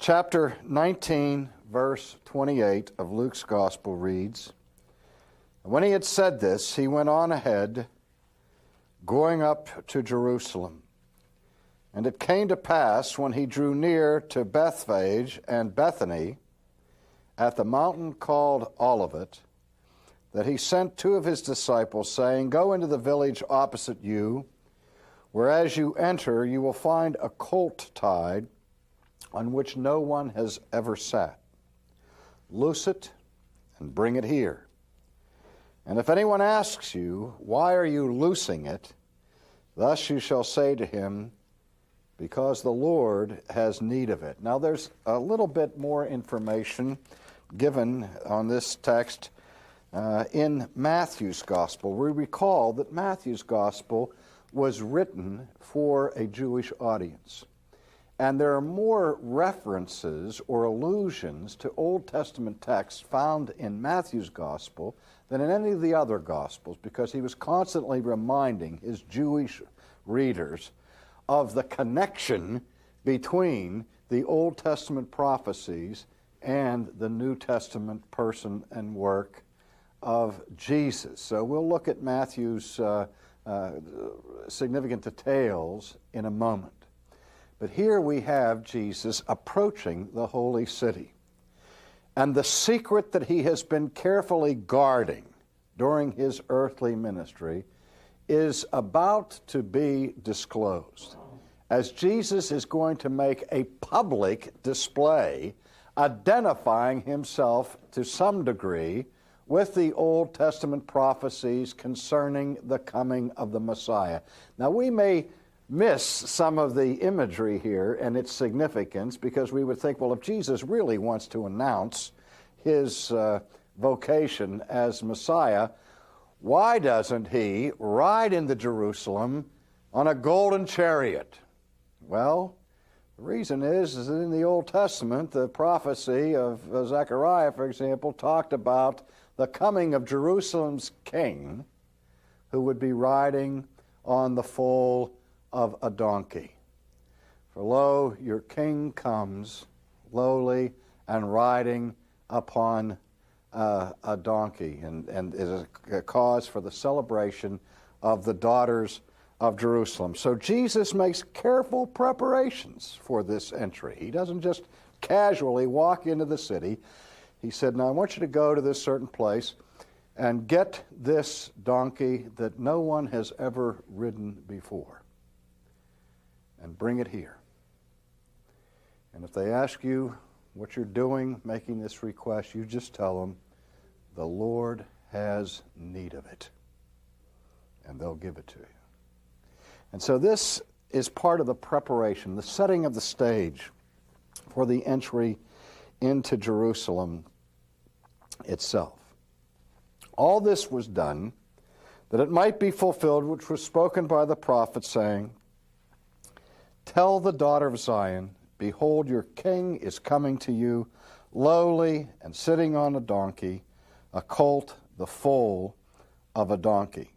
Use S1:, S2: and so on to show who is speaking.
S1: Chapter 19, verse 28 of Luke's Gospel reads, "When he had said this, he went on ahead, going up to Jerusalem. And it came to pass, when he drew near to Bethphage and Bethany, at the mountain called Olivet, that he sent two of his disciples, saying, Go into the village opposite you, where as you enter you will find a colt tied, on which no one has ever sat. Loose it and bring it here. And if anyone asks you, Why are you loosing it? Thus you shall say to him, Because the Lord has need of it." Now there's a little bit more information given on this text in Matthew's Gospel. We recall that Matthew's Gospel was written for a Jewish audience. And there are more references or allusions to Old Testament texts found in Matthew's Gospel than in any of the other Gospels, because he was constantly reminding his Jewish readers of the connection between the Old Testament prophecies and the New Testament person and work of Jesus. So we'll look at Matthew's significant details in a moment. But here we have Jesus approaching the holy city. And the secret that he has been carefully guarding during his earthly ministry is about to be disclosed, as Jesus is going to make a public display identifying himself to some degree with the Old Testament prophecies concerning the coming of the Messiah. Now we may miss some of the imagery here and its significance, because we would think, well, if Jesus really wants to announce his vocation as Messiah, why doesn't he ride into Jerusalem on a golden chariot? Well, the reason is that in the Old Testament, the prophecy of Zechariah, for example, talked about the coming of Jerusalem's king, who would be riding on the foal of a donkey. For lo, your king comes lowly and riding upon a donkey, and is a cause for the celebration of the daughters of Jerusalem. So Jesus makes careful preparations for this entry. He doesn't just casually walk into the city. He said, now I want you to go to this certain place and get this donkey that no one has ever ridden before, and bring it here. And if they ask you what you're doing making this request, you just tell them, the Lord has need of it, and they'll give it to you. And so this is part of the preparation, the setting of the stage for the entry into Jerusalem itself. All this was done that it might be fulfilled which was spoken by the prophet, saying, Tell the daughter of Zion, behold, your king is coming to you, lowly and sitting on a donkey, a colt, the foal of a donkey.